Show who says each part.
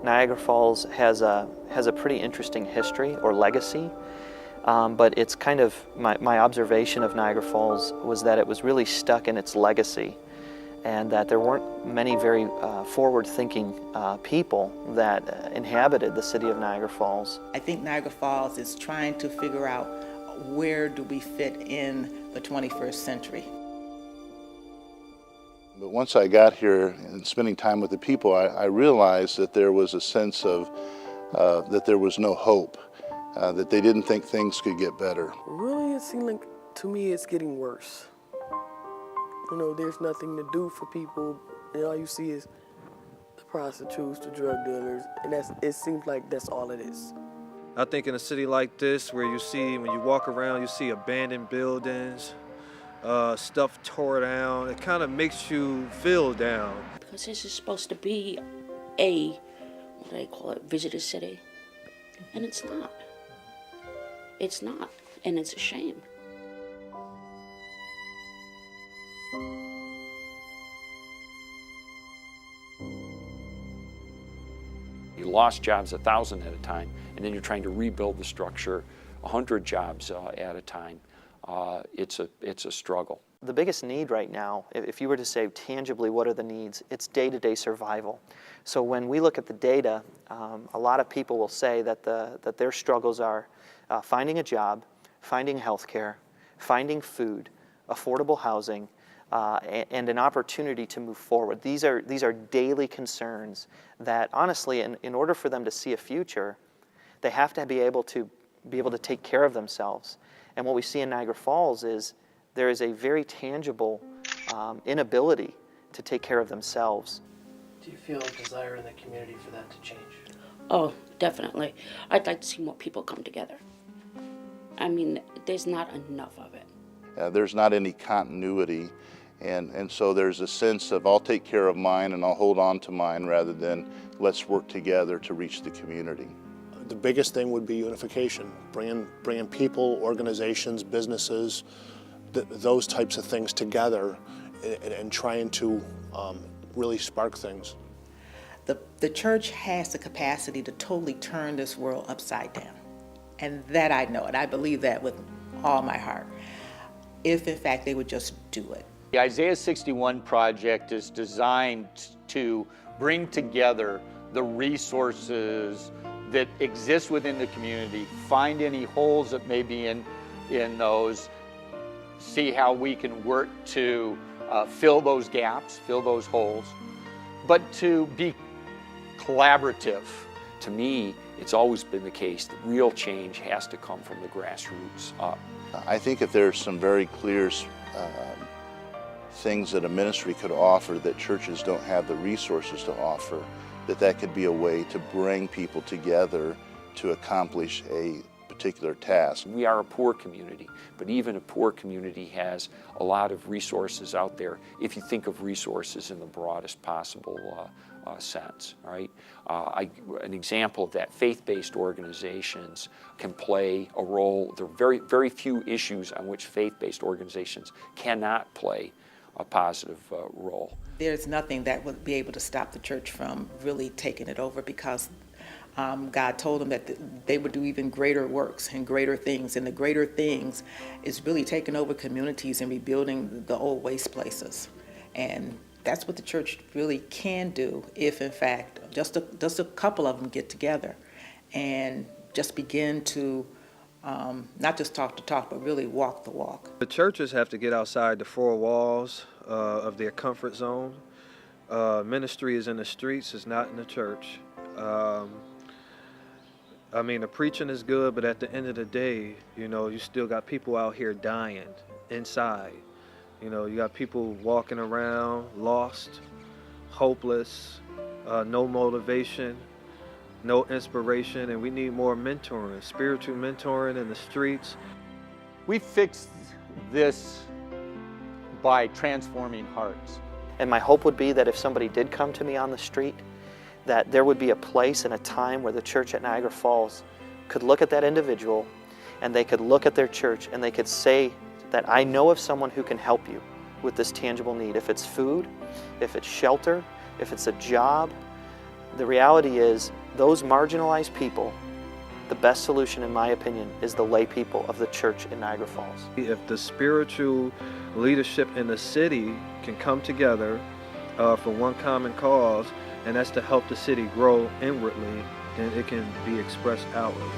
Speaker 1: Niagara Falls has a pretty interesting history or legacy, but it's kind of, my observation of Niagara Falls was that it was really stuck in its legacy, and that there weren't many very forward-thinking people that inhabited the city of Niagara Falls.
Speaker 2: I think Niagara Falls is trying to figure out where do we fit in the 21st century.
Speaker 3: But once I got here and spending time with the people, I realized that there was a sense of that there was no hope, that they didn't think things could get better.
Speaker 4: Really, it seemed like, to me, it's getting worse. You know, there's nothing to do for people, and all you see is the prostitutes, the drug dealers, and it seems like that's all it is.
Speaker 5: I think in a city like this, where you see, when you walk around, you see abandoned buildings, stuff tore down, it kind of makes you feel down.
Speaker 6: Because this is supposed to be a, what do they call it, visitor city, and it's not. It's not, and it's a shame.
Speaker 7: You lost jobs 1,000 at a time, and then you're trying to rebuild the structure 100 jobs at a time. It's a struggle.
Speaker 1: The biggest need right now, if you were to say tangibly what are the needs, it's day-to-day survival. So when we look at the data, a lot of people will say that their struggles are finding a job, finding health care, finding food, affordable housing, and an opportunity to move forward. These are daily concerns that, honestly, in order for them to see a future, they have to be able to take care of themselves. And what we see in Niagara Falls is there is a very tangible inability to take care of themselves.
Speaker 4: Do you feel a desire in the community for that to change?
Speaker 6: Oh, definitely. I'd like to see more people come together. I mean, there's not enough of it.
Speaker 3: There's not any continuity, and so there's a sense of I'll take care of mine and I'll hold on to mine rather than let's work together to reach the community.
Speaker 8: The biggest thing would be unification, bringing people, organizations, businesses, those types of things together and trying to really spark things.
Speaker 2: The church has the capacity to totally turn this world upside down. And that I know, and I believe that with all my heart, if in fact they would just do it.
Speaker 9: The Isaiah 61 project is designed to bring together the resources that exist within the community, find any holes that may be in those, see how we can work to fill those gaps, fill those holes, but to be collaborative.
Speaker 7: To me, it's always been the case that real change has to come from the grassroots up.
Speaker 3: I think if there's some very clear things that a ministry could offer that churches don't have the resources to offer, that could be a way to bring people together to accomplish a particular task.
Speaker 7: We are a poor community, but even a poor community has a lot of resources out there if you think of resources in the broadest possible sense, right? An example of that, faith-based organizations can play a role. There are very, very few issues on which faith-based organizations cannot play a positive role.
Speaker 2: There's nothing that would be able to stop the church from really taking it over, because God told them that they would do even greater works and greater things. And the greater things is really taking over communities and rebuilding the old waste places. And that's what the church really can do if, in fact, just a couple of them get together and just begin to not just talk the talk, but really walk the walk.
Speaker 5: The churches have to get outside the four walls of their comfort zone. Ministry is in the streets, it's not in the church. I mean, the preaching is good, but at the end of the day, you know, you still got people out here dying inside. You know, you got people walking around lost, hopeless, no motivation, no inspiration, and we need more mentoring, spiritual mentoring in the streets.
Speaker 9: We fixed this by transforming hearts.
Speaker 1: And my hope would be that if somebody did come to me on the street, that there would be a place and a time where the church at Niagara Falls could look at that individual and they could look at their church and they could say that I know of someone who can help you with this tangible need. If it's food, if it's shelter, if it's a job, The reality is, those marginalized people, the best solution, in my opinion, is the lay people of the church in Niagara Falls.
Speaker 5: If the spiritual leadership in the city can come together for one common cause, and that's to help the city grow inwardly, then it can be expressed outwardly.